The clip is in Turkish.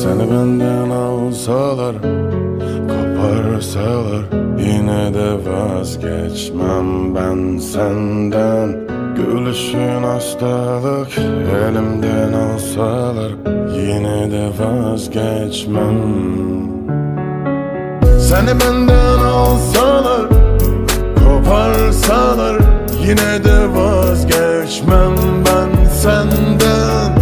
Seni benden alsalar, koparsalar, yine de vazgeçmem ben senden. Gülüşün hastalık, elimden alsalar, yine de vazgeçmem. Seni benden alsalar, koparsalar, yine de vazgeçmem ben senden.